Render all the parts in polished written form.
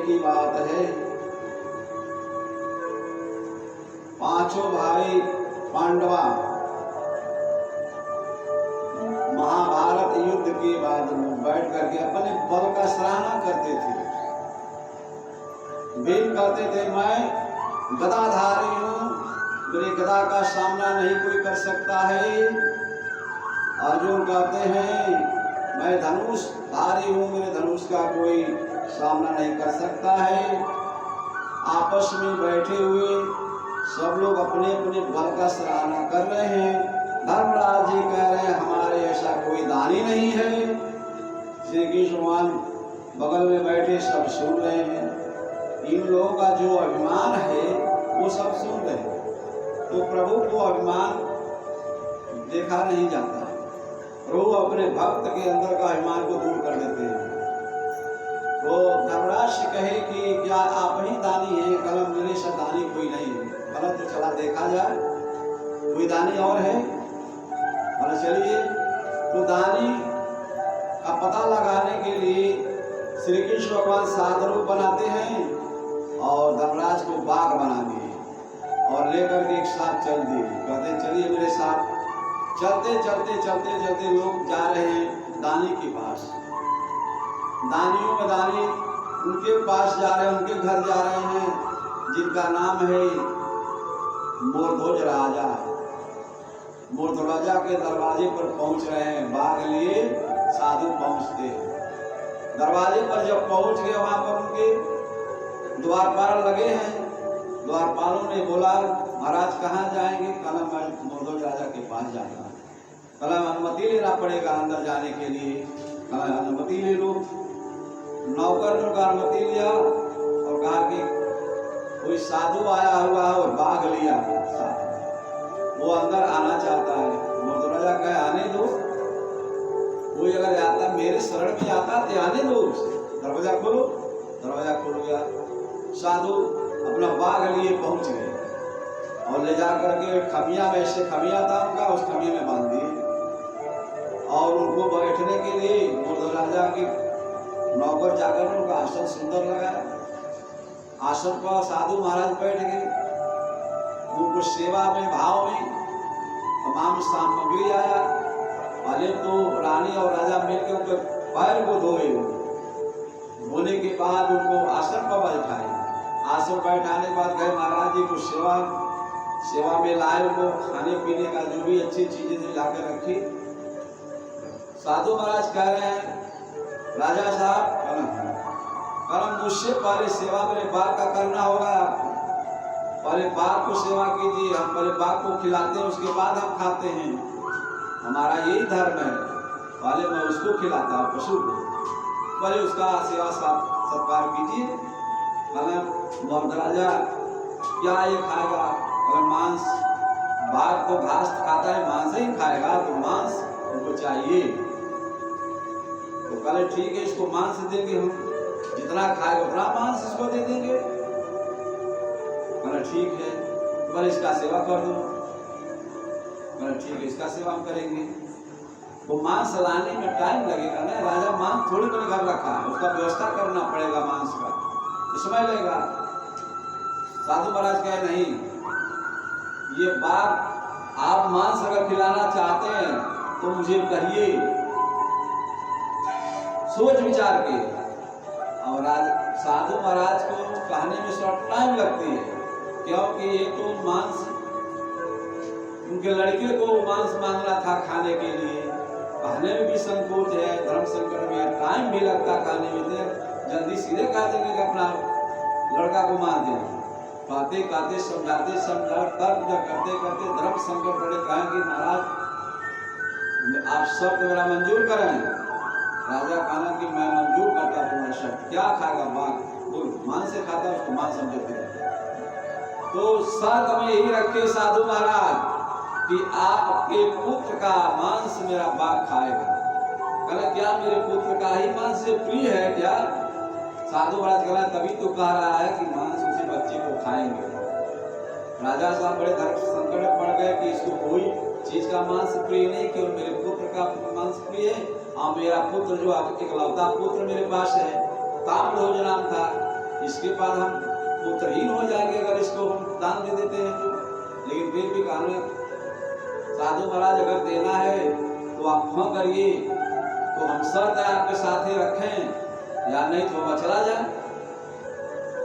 की बात है, पांचों भाई पांडवा महाभारत युद्ध के बाद में बैठ करके अपने बल का सराहना करते थे, वेद कहते थे मैं गदाधारी हूँ, मेरे गदा का सामना नहीं कोई कर सकता है। अर्जुन कहते हैं मैं धनुष धारी हूँ, मेरे धनुष का कोई सामना नहीं कर सकता है। आपस में बैठे हुए सब लोग अपने अपने बल का सराहना कर रहे हैं। धर्मराज जी कह रहे हैं हमारे ऐसा कोई दानी नहीं है। श्री कृष्ण भगवान बगल में बैठे सब सुन रहे हैं। इन लोगों का जो अभिमान है वो सब सुन रहे हैं। तो प्रभु को अभिमान देखा नहीं जाता, प्रभु अपने भक्त के अंदर का अभिमान को दूर कर देते हैं। तो धर्मराज से कहे कि क्या आप ही दानी हैं, कलम मेरे से दानी कोई नहीं है। भला तो चला देखा जाए कोई दानी और है, भला चलिए। तो दानी का पता लगाने के लिए श्री कृष्ण भगवान सात रूप बनाते हैं और धर्मराज को बाघ बना दिए और लेकर के एक साथ चल दिए। कहते चलिए मेरे साथ। चलते चलते चलते चलते लोग जा रहे हैं दानी के पास। दानियों में दानी उनके पास जा रहे हैं, उनके घर जा रहे हैं जिनका नाम है मोरध्वज राजा। मोरध्वज राजा के दरवाजे पर पहुंच रहे हैं, बाघ लिए साधु पहुंचते हैं। दरवाजे पर जब पहुंच गए वहां पर उनके द्वारपाल लगे हैं। द्वारपालों ने बोला महाराज कहाँ जाएंगे? कहना मैं मोरध्वज राजा के पास जाना है। कहना अनुमति लेना पड़ेगा अंदर जाने के लिए। कहना अनुमति ले लो। नौकर ने अनुमति लिया और कहा कि कोई साधु आया हुआ है और बाघ लिया साथ में, वो अंदर आना चाहता है। मोरध्वज राजा कहे आने दो, कोई अगर आता मेरे शरण में आता तो आने दो, दरवाजा खोलो। दरवाजा खोल गया, साधु अपना बाघ लिए पहुंच गए और ले जा करके खमिया में से खमिया था उनका, उस खमिया में बांध दिए और उनको बैठने के लिए मोरध्वज राजा की नौकर जाकर उनका आसन सुंदर लगाया। आसन पर साधु महाराज बैठ गए। उनको सेवा में भाव में तमाम सामग्री आया। पहले तो रानी और राजा मिलकर उनके पैर को धोए, धोने के बाद उनको आसन पर बैठाए। आसन बैठाने के बाद गए महाराज जी को सेवा में लाए, उनको खाने पीने का जो भी अच्छी चीजें लाकर रखी। साधु महाराज कह रहे हैं राजा साहब कलम मुझसे पहले सेवा मेरे बाघ का करना होगा आपको। पहले बाघ को सेवा कीजिए, हम पहले बाघ को खिलाते हैं उसके बाद हम खाते हैं, हमारा यही धर्म है। पहले मैं उसको खिलाता हूँ पशु को, पहले उसका सेवा सत्कार कीजिए। मोरध्वज राजा क्या ये खाएगा? मांस, बाघ तो घास खाता है, मांस ही खाएगा, तो मांस उनको चाहिए। तो कहे ठीक है इसको मांस देंगे, हम जितना खाएगा उतना मांस इसको दे देंगे। कहे ठीक है, तो इसका सेवा कर दो। कहे ठीक है इसका सेवा हम करेंगे। वो मांस लाने में टाइम लगेगा ना, राजा मांस थोड़ी मेरे घर रखा है, उसका व्यवस्था करना पड़ेगा, मांस का समय लगेगा। साधु महाराज कहे नहीं, ये बाघ आप मांस अगर खिलाना चाहते हैं तो मुझे कहिए सोच विचार के। और साधु महाराज को कहने में शॉर्ट टाइम लगती है, क्योंकि ये तो मांस उनके लड़के को मांस मांगना था खाने के लिए, कहने में भी संकोच है, धर्म संकट में टाइम भी लगता खाने में। जल्दी सीधे कह देंगे कि अपना लड़का को मार दें। कहते कहते समझाते तर्क करते करते धर्म संकट बड़े कहेंगे महाराज आप शर्त मेरा मंजूर करें। राजा कहना कि मैं मंजूर करता तुम्हारा शर्त। क्या खाएगा बाघ? वो मांस से खाता, उसको मांस समझते हैं। तो शर्त में यही रखे साधु महाराज कि आपके पुत्र का मांस मेरा बाघ खाएगा। कहना क्या मेरे पुत्र का ही मांस से प्रिय है क्या? साधु महाराज कहना तभी तो कह रहा है कि मांस उसी बच्चे को खाएंगे। राजा साहब बड़े धर्म संकट में पड़ गए कि इसको कोई चीज का मांस प्रिय नहीं, केवल मेरे पुत्र का मांस प्रिय है। और मेरा पुत्र जो इकलौता पुत्र मेरे पास है, ताम्रध्वज नाम था, इसके बाद हम पुत्रहीन हो जाएंगे अगर इसको हम दान दे देते हैं तो। लेकिन फिर भी कानून साधु महाराज अगर देना है तो आप हाँ करिए, तो हम शर्त है आपके साथ ही रखें, या नहीं तो हम चला जाए।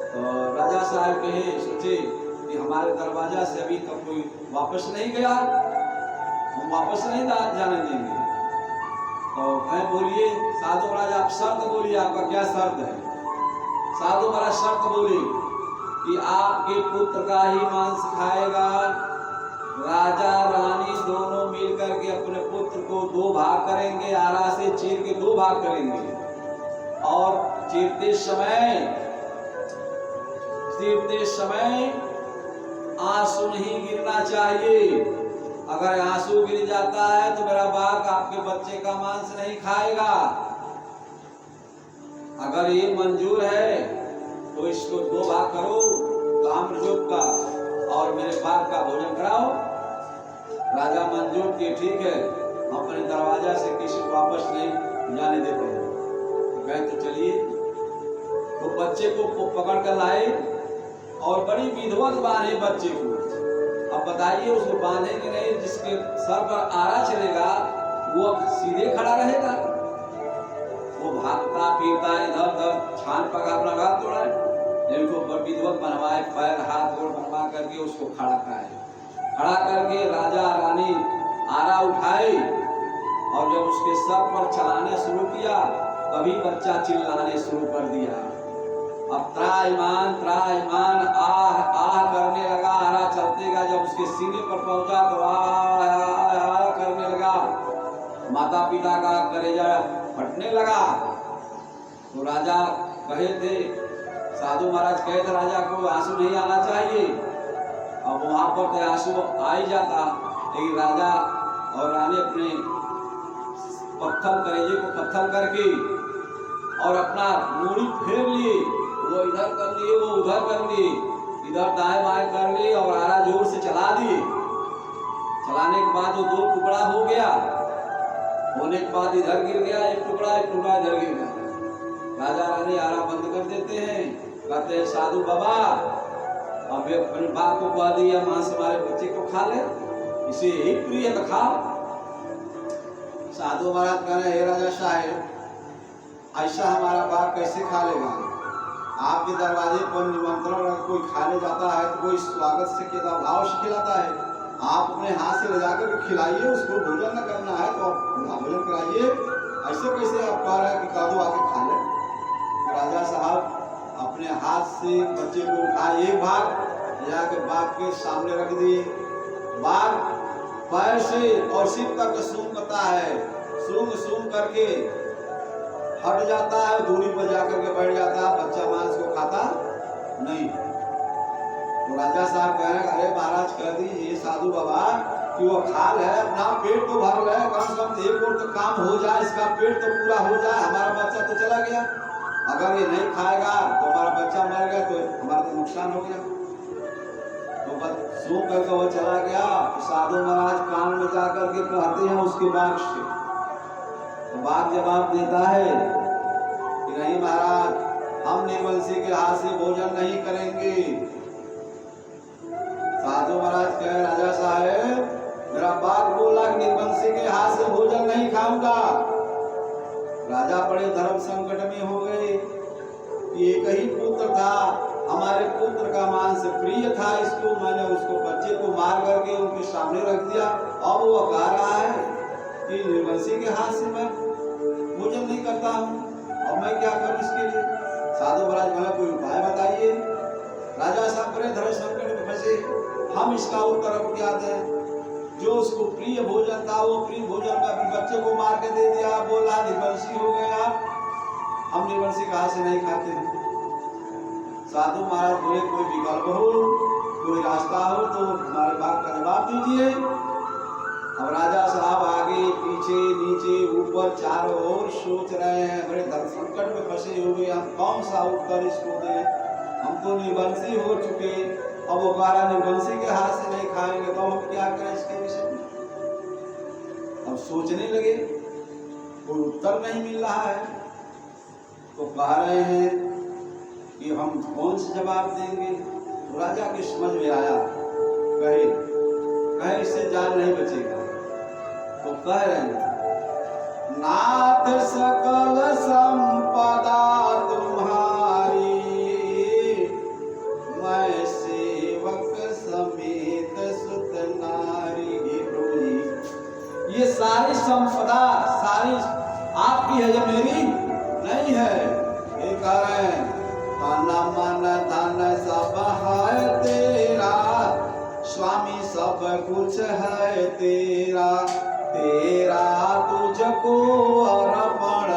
तो राजा साहब कहे, सोचे कि हमारे दरवाजा से अभी तक कोई वापस नहीं गया, हम वापस नहीं जाने देंगे। तो कहें बोलिए साधु महाराज आप शर्त बोलिए, आपका क्या शर्त है? साधु महाराज शर्त बोले कि आपके पुत्र का ही मांस खाएगा, राजा रानी दोनों मिलकर के अपने पुत्र को 2 भाग करेंगे, आरा से चीर के 2 भाग करेंगे, और चीरते समय आंसू नहीं गिरना चाहिए। अगर आंसू गिर जाता है तो मेरा बाप आपके बच्चे का मांस नहीं खाएगा। अगर ये मंजूर है तो इसको 2 भाग करो, ताम्रजोत का और मेरे बाप का भोजन कराओ। राजा मंजूर किए, ठीक है, हम अपने दरवाजा से किसी को वापस नहीं जाने देते हैं। तो कहे तो चलिए। तो बच्चे को पकड़ कर लाए और बड़ी विधिवत बांधे बच्चे को। अब बताइए उसको बांधेंगे नहीं, जिसके सर पर आरा चलेगा वो सीधे खड़ा रहेगा, वो भागता फिरता इधर उधर छान पका अपना घात तोड़ाए। उनको विधिवत बनवाए, पैर हाथ गोड़ बनवा करके उसको खड़ा कराए। खड़ा करके राजा रानी आरा उठाए और जब उसके सर पर चलाने शुरू किया तभी बच्चा चिल्लाने शुरू कर दिया। अब त्राईमान त्राईमान आह आह करने लगा। आरा चलते गया, जब उसके सीने पर पहुंचा तो आह करने लगा। माता पिता का कलेजा फटने लगा। तो राजा कहे थे, साधु महाराज कहे थे राजा को आंसू नहीं आना चाहिए। अब वहां पर तो आंसू आ ही जाता, लेकिन राजा और रानी अपने कलेजे को पत्थर करके और अपना मूड़ी फेर लिए, वो इधर कर लिए वो उधर कर लिए, इधर दाएं बाएं कर लिए और आरा जोर से चला दिए। चलाने के बाद वो 2 टुकड़ा हो गया। होने के बाद इधर गिर गया एक टुकड़ा इधर गिर गया। राजा रानी आरा बंद कर देते हैं, कहते हैं साधु बाबा अब अपने बाप को कह दिया मां से हमारे बच्चे को खा ले, इसे यही प्रिय तो खाओ। साधु महाराज कह रहे हे राजा साहेब ऐसा हमारा बाप कैसे खा लेगा? आपके दरवाजे पर निमंत्रण अगर कोई खाने जाता है तो कोई स्वागत से के भाव से खिलाता है। आप अपने हाथ से ले जाकर के खिलाइए, उसको भोजन न करना है तो आप भोजन कराइए। ऐसे कैसे आप कह रहे हैं कि कह दो आके खा ले? राजा साहब अपने हाथ से बच्चे को उठाए, एक भाग जाकर बाप के सामने रख दिए। बाप पैर से और सिर तक सूंघ करता है, सूंघ करके हट जाता है, दूरी पर जाकर के बैठ जाता है, बच्चा मांस को खाता नहीं। तो राजा साहब कह रहे हैं अरे महाराज कह दीजिए साधु बाबा कि वो खा ले, अपना पेट तो भर ले, कम से कम एक और तो काम हो जाए, इसका पेट तो पूरा हो जाए, हमारा बच्चा तो चला गया। अगर ये नहीं खाएगा तो हमारा बच्चा मर गया तो हमारा तो नुकसान हो गया। तो बस सूंघ करके वो चला गया। तो साधु महाराज कान में जाकर के कहते हैं उसके बाग से। तो बाग जवाब देता है कि नहीं महाराज हम निर्वंशी के हाथ से भोजन नहीं करेंगे। साधु महाराज कहे राजा साहब मेरा बाग बोला कि निर्वंशी के हाथ से भोजन नहीं खाऊंगा। राजा बड़े धर्म संकट में हो गए। एक ही पुत्र था, हमारे पुत्र का मांस प्रिय था, इसको मैंने उसको बच्चे को मार करके उनके सामने रख दिया। अब वो कह रहा है कि निर्वंशी के हाथ से मैं भोजन नहीं करता हूँ, और मैं क्या करूँ इसके लिए? साधु महाराज बोला कोई उपाय बताइए। राजा साहब बड़े धर्म संकट में फंसे। हम इसका उत्तर अब क्या दें? जो उसको प्रिय भोजन था वो प्रिय भोजन में अपने बच्चे को मार के दे दिया, बोला निर्वंशी हो गया, हम निर्वंशी कहाँ से नहीं खाते। साधु महाराज बोले कोई विकल्प हो, कोई रास्ता हो तो हमारे बात का जवाब दीजिए। अब राजा साहब आगे पीछे नीचे ऊपर चारों ओर सोच रहे हैं, बड़े धर्म संकट में फंसे हुए, हम कौन सा उत्तर इसको दें? हम तो निर्वंशी हो चुके, अब वो बारह निर्वंशी के हाथ से नहीं खाएंगे तो हम क्या करें इसके विषय में? अब सोचने लगे, कोई उत्तर नहीं मिल रहा है। तो कह रहे हैं कि हम हम कौन से जवाब देंगे। तो राजा के समझ में आया, कहे इससे जान नहीं बचेगा। तो कह रहे हैं, नाथ सकल संपदा तुम्हारी, मैं सेवक समेत सुत नारी। प्रभु जी, ये सारी संपदा सारी आपकी है, ये मेरी नहीं है। ये कह रहे हैं, तन मन धन सब है तेरा, स्वामी सब कुछ है तेरा, तेरा तुझको अर्पण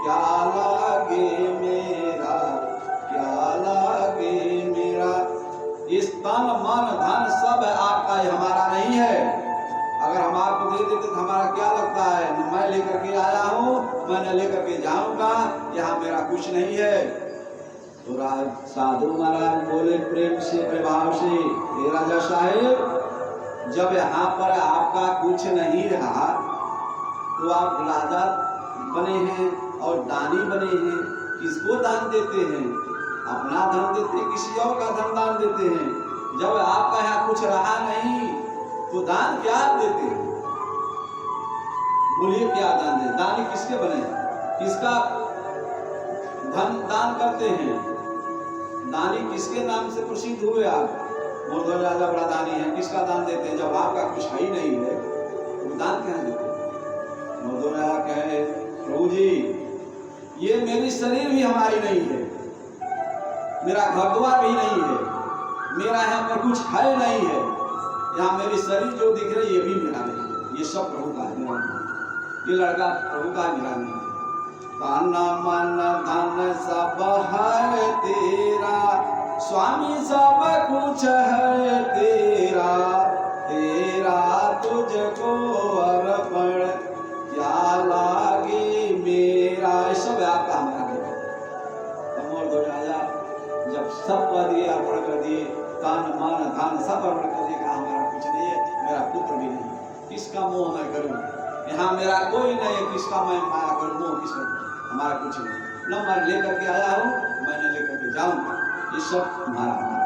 क्या लागे मेरा, क्या लागे मेरा। इस तन मन धन सब आपका, हमारा नहीं है। अगर हम आपको दे देते तो हमारा क्या लगता है, मैं लेकर के आया हूँ, मैंने लेकर के जाऊंगा, यहाँ मेरा कुछ नहीं है। तो साधु महाराज बोले प्रेम से प्रभाव से, हे राजा साहेब, जब यहाँ पर आपका कुछ नहीं रहा तो आप राजा बने हैं और दानी बने हैं, किसको दान देते हैं? अपना धन देते हैं, किसी और का धन दान देते हैं। जब आपका यहाँ कुछ रहा नहीं तो दान क्या देते हैं? बोलिए क्या दान दे? दानी किसके बने, किसका धन दान करते हैं? दानी किसके नाम से प्रसिद्ध हुए आप? मोरध्वज राजा बड़ा दानी है, किसका दान देते हैं? जब आपका कुछ है ही नहीं है तो दान क्या देते हैं? मोरध्वज राजा कहे, प्रभु जी, ये मेरी शरीर भी हमारी नहीं है, मेरा घर द्वार भी नहीं है, मेरा यहाँ पर कुछ है नहीं है, यहाँ मेरी शरीर जो दिख रही है ये भी मेरा नहीं है, ये सब प्रभु का है, मेरा नहीं। ये लड़का प्रभु का, मेरा नहीं है। तन मन धन सब है तेरा, स्वामी सब कुछ है तेरा, तेरा तुझको अर्पण क्या लागे मेरा। सब आपका, हमारा नहीं। मोरध्वज राजा जब सब कर दिए, अर्पण कर दिए, तन मन धन सब अर्पण कर दिए, कहा हमारा कुछ नहीं है, मेरा पुत्र भी नहीं, किसका मोह मैं करूं, यहाँ मेरा कोई नहीं है, किसका मैं माया करूं, मोह किसका, हमारा कुछ नहीं। न मैं लेकर के आया हूँ, मैंने लेकर के जाऊंगा, ये सब हमारा।